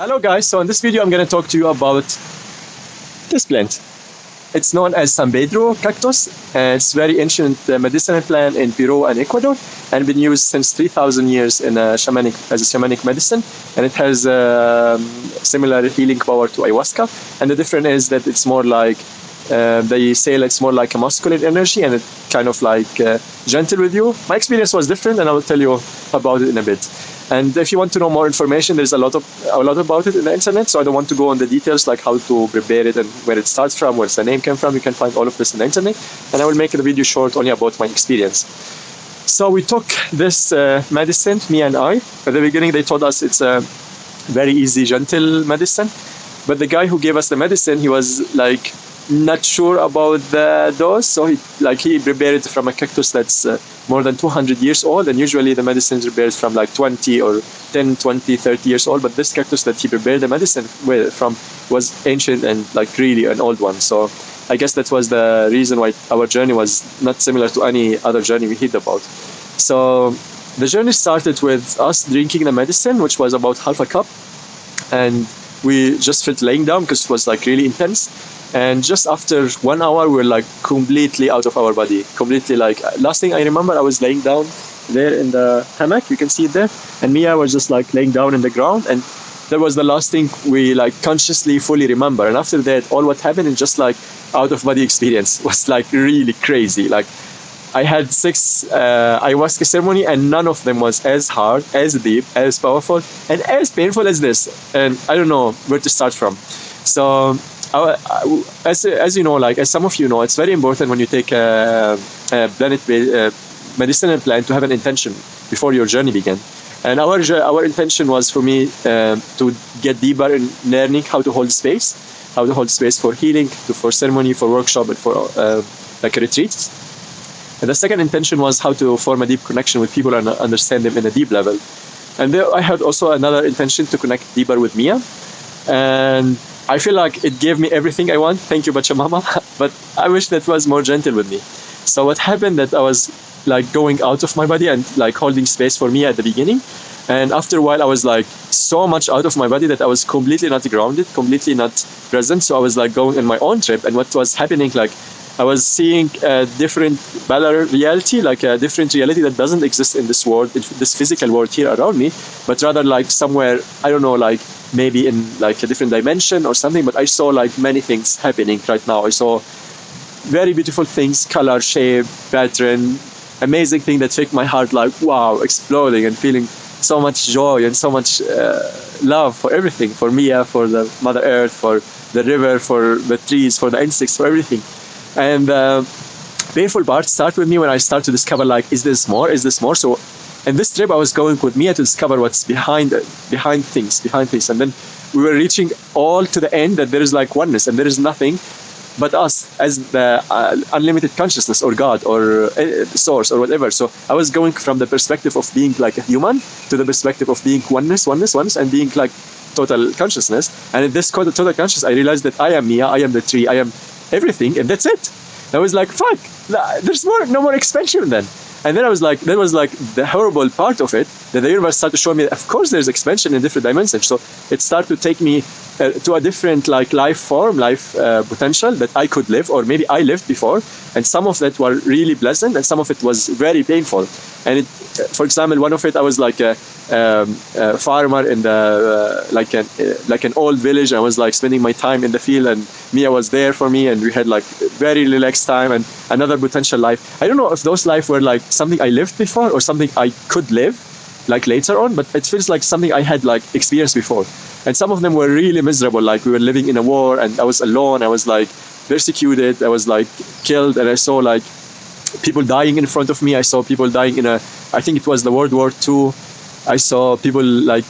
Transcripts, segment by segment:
Hello guys, so in this video I'm going to talk to you about this plant. It's known as San Pedro cactus, and it's very ancient medicinal plant in Peru and Ecuador, and been used since 3,000 years in as a shamanic medicine, and it has similar healing power to ayahuasca. And the difference is that it's more like they say it's more like a masculine energy, and it's kind of like gentle with you. My experience was different, and I will tell you about it in a bit. And if you want to know more information, there's a lot about it in the internet, so I don't want to go on the details like how to prepare it and where it starts from, where the name came from. You can find all of this in the internet, and I will make the video short only about my experience. So we took this medicine, Miia I. At the beginning they told us it's a very easy, gentle medicine, but the guy who gave us the medicine, he was like not sure about the dose, so he prepared it from a cactus that's more than 200 years old, and usually the medicine is prepared from like 20 or 10, 20, 30 years old, but this cactus that he prepared the medicine from was ancient and like really an old one. So I guess that was the reason why our journey was not similar to any other journey we heard about. So the journey started with us drinking the medicine, which was about half a cup, and we just felt laying down because it was like really intense. And just after 1 hour, we were like completely out of our body, completely like, last thing I remember, I was laying down there in the hammock, you can see it there, and Miia was just like laying down in the ground, and that was the last thing we like consciously fully remember. And after that, all what happened in just like out of body experience was like really crazy. Like I had 6 ayahuasca ceremony, and none of them was as hard, as deep, as powerful, and as painful as this. And I don't know where to start from. So as you know, like as some of you know, it's very important when you take a medicinal plant to have an intention before your journey begins. And our intention was for me to get deeper in learning how to hold space for healing, for ceremony, for workshop, and for like retreats. And the second intention was how to form a deep connection with people and understand them in a deep level. And there I had also another intention to connect deeper with Miia. And I feel like it gave me everything I want. Thank you, Pachamama. But I wish that was more gentle with me. So what happened that I was like going out of my body and like holding space for me at the beginning. And after a while, I was like so much out of my body that I was completely not grounded, completely not present. So I was like going on my own trip. And what was happening, like I was seeing a different reality, like a different reality that doesn't exist in this world, in this physical world here around me, but rather like somewhere, I don't know, like maybe in like a different dimension or something. But I saw like many things happening right now. I saw very beautiful things, color, shape, pattern, amazing thing that make my heart like, wow, exploding, and feeling so much joy and so much love for everything, for Miia, for the Mother Earth, for the river, for the trees, for the insects, for everything. And the painful part started with me when I started to discover like, is this more? Is this more? So in this trip I was going with Miia to discover what's behind things. And then we were reaching all to the end that there is like oneness, and there is nothing but us as the unlimited consciousness or God or source or whatever. So I was going from the perspective of being like a human to the perspective of being oneness, and being like total consciousness. And in this total consciousness, I realized that I am Miia, I am the tree, I am everything, and that's it. I was like, fuck, there's no more expansion then. And then I was like, that was like the horrible part of it, that the universe started to show me that of course there's expansion in different dimensions. So it started to take me to a different like life form, potential that I could live, or maybe I lived before. And some of that were really pleasant, and some of it was very painful. And for example, one of it, I was like a farmer in the like an old village. I was like spending my time in the field, and Miia was there for me, and we had like very relaxed time. And another potential life, I don't know if those life were like something I lived before or something I could live like later on, but it feels like something I had like experienced before. And some of them were really miserable, like we were living in a war, and I was alone, I was like persecuted, I was like killed, and I saw like people dying in front of me. I saw people dying in I think it was the World War II. I saw people like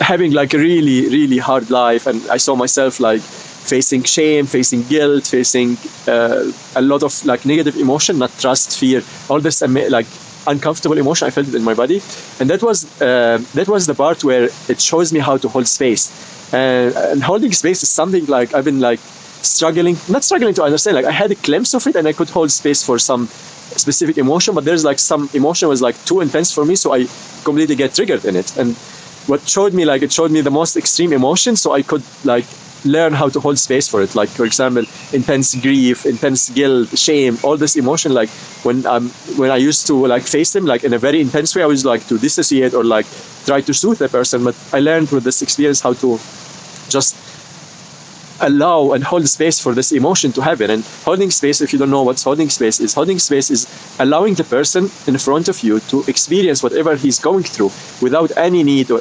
having like a really, really hard life, and I saw myself like facing shame, facing guilt, facing a lot of like negative emotion, not trust, fear, all this like uncomfortable emotion. I felt it in my body, and that was the part where it shows me how to hold space. And holding space is something like I've been like not struggling to understand. Like I had a glimpse of it, and I could hold space for some specific emotion, but there's like some emotion was like too intense for me, so I completely get triggered in it. And what showed me, like, it showed me the most extreme emotion, so I could like learn how to hold space for it. Like, for example, intense grief, intense guilt, shame, all this emotion. Like when I used to like face them like in a very intense way, I was like to dissociate or like try to soothe the person. But I learned with this experience how to just allow and hold space for this emotion to happen. And holding space, if you don't know what holding space is allowing the person in front of you to experience whatever he's going through without any need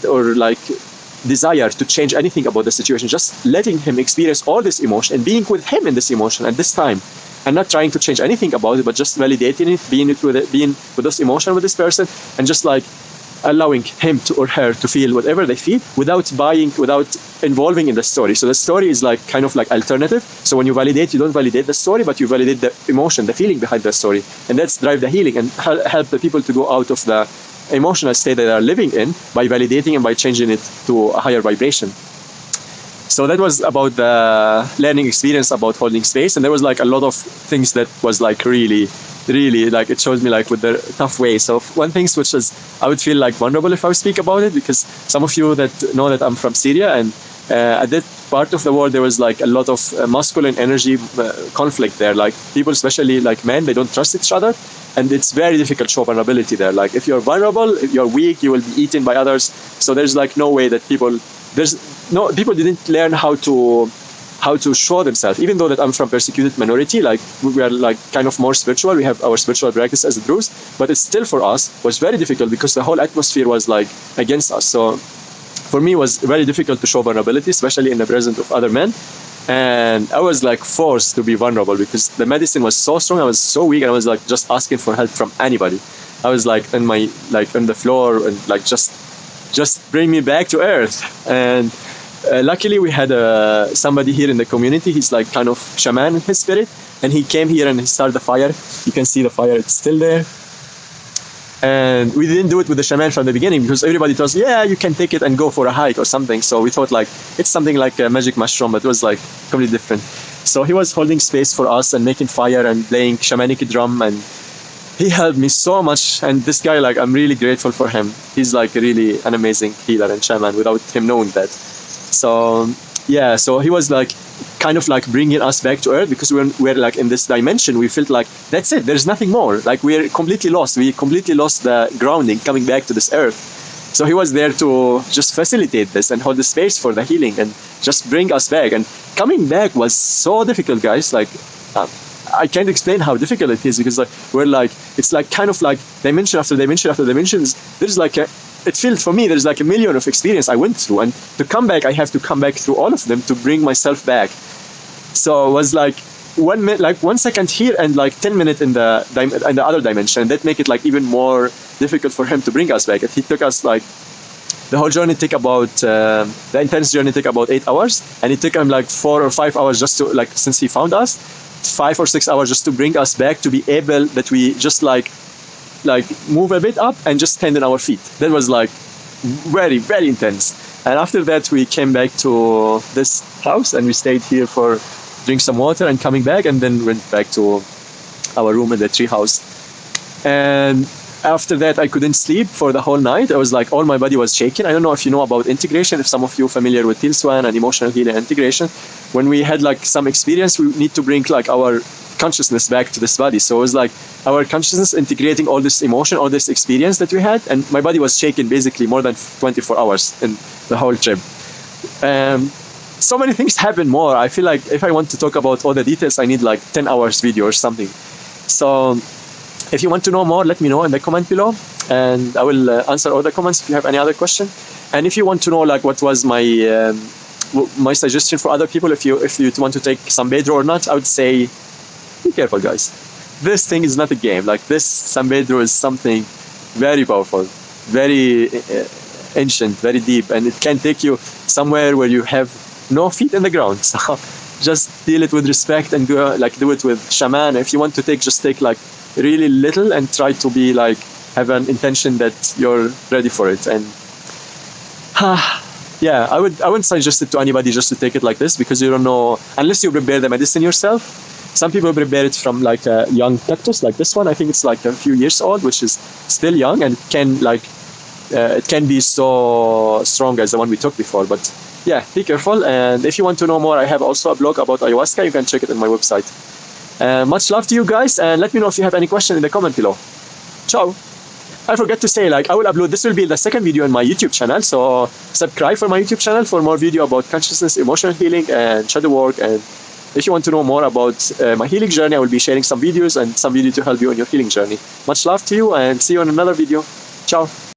or like desire to change anything about the situation. Just letting him experience all this emotion and being with him in this emotion at this time, and not trying to change anything about it, but just validating it, being with this emotion with this person, and just like allowing him to or her to feel whatever they feel without involving in the story. So the story is like kind of like alternative. So when you validate, you don't validate the story, but you validate the emotion, the feeling behind the story, and that's drive the healing and help the people to go out of the emotional state that they are living in by validating and by changing it to a higher vibration. So that was about the learning experience about holding space. And there was like a lot of things that was like really like it showed me like with the tough way. So one thing which is I would feel like vulnerable if I would speak about it, because some of you that know that I'm from Syria, and at that part of the world there was like a lot of masculine energy conflict there. Like people, especially like men, they don't trust each other, and it's very difficult to show vulnerability there. Like if you're vulnerable, if you're weak, you will be eaten by others. So there's like no way that people didn't learn how to show themselves. Even though that I'm from persecuted minority, like we are like kind of more spiritual, we have our spiritual practice as a Druze, but it's still for us was very difficult because the whole atmosphere was like against us. So for me it was very difficult to show vulnerability, especially in the presence of other men. And I was like forced to be vulnerable because the medicine was so strong, I was so weak, and I was like just asking for help from anybody. I was like on the floor and like just bring me back to earth. And luckily we had somebody here in the community. He's like kind of shaman in his spirit, and he came here and he started the fire. You can see the fire, it's still there. And we didn't do it with the shaman from the beginning because everybody told us, yeah, you can take it and go for a hike or something. So we thought like it's something like a magic mushroom, but it was like completely different. So he was holding space for us and making fire and playing shamanic drum, and he helped me so much. And this guy, like, I'm really grateful for him. He's like really an amazing healer and shaman without him knowing that. So yeah, so he was like kind of like bringing us back to earth, because we're like in this dimension, we felt like that's it, there's nothing more, like we're completely lost, we completely lost the grounding coming back to this earth. So he was there to just facilitate this and hold the space for the healing and just bring us back. And coming back was so difficult, guys. Like I can't explain how difficult it is, because like we're like, it's like kind of like dimension after dimension after dimensions. There's like it feels for me there's like a million of experience I went through, and to come back I have to come back through all of them to bring myself back. So it was like 1 minute, like 1 second here, and like 10 minutes in the other dimension, and that make it like even more difficult for him to bring us back. He took us like the whole journey took about the intense journey took about 8 hours, and it took him like 4 or 5 hours just to, like, since he found us, 5 or 6 hours just to bring us back, to be able that we just like move a bit up and just stand on our feet. That was like very, very intense. And after that we came back to this house and we stayed here for drink some water and coming back, and then went back to our room in the tree house. And after that I couldn't sleep for the whole night. I was like, all my body was shaking. I don't know if you know about integration, if some of you are familiar with Tilswan and emotional healing integration. When we had like some experience, we need to bring like our consciousness back to this body. So it was like our consciousness integrating all this emotion, all this experience that we had, and my body was shaking basically more than 24 hours in the whole trip. So many things happen more. I feel like if I want to talk about all the details, I need like 10 hours video or something. So if you want to know more, let me know in the comment below, and I will answer all the comments if you have any other question. And if you want to know like what was my suggestion for other people, if you want to take Sanpedro or not, I would say be careful, guys. This thing is not a game. Like this Sanpedro is something very powerful, very ancient, very deep, and it can take you somewhere where you have no feet in the ground. So just deal it with respect and do it with shaman. If you want to just take like really little and try to be like, have an intention that you're ready for it. And yeah, I wouldn't suggest it to anybody just to take it like this, because you don't know, unless you prepare the medicine yourself. Some people prepare it from like a young cactus, like this one. I think it's like a few years old, which is still young, and it can be so strong as the one we took before. But yeah, be careful. And if you want to know more, I have also a blog about ayahuasca. You can check it on my website. Much love to you guys, and let me know if you have any question in the comment below. Ciao. I forgot to say, like, I will upload, this will be the second video on my YouTube channel, so subscribe for my YouTube channel for more video about consciousness, emotional healing, and shadow work. And if you want to know more about my healing journey, I will be sharing some videos and some video to help you on your healing journey. Much love to you, and see you in another video. Ciao.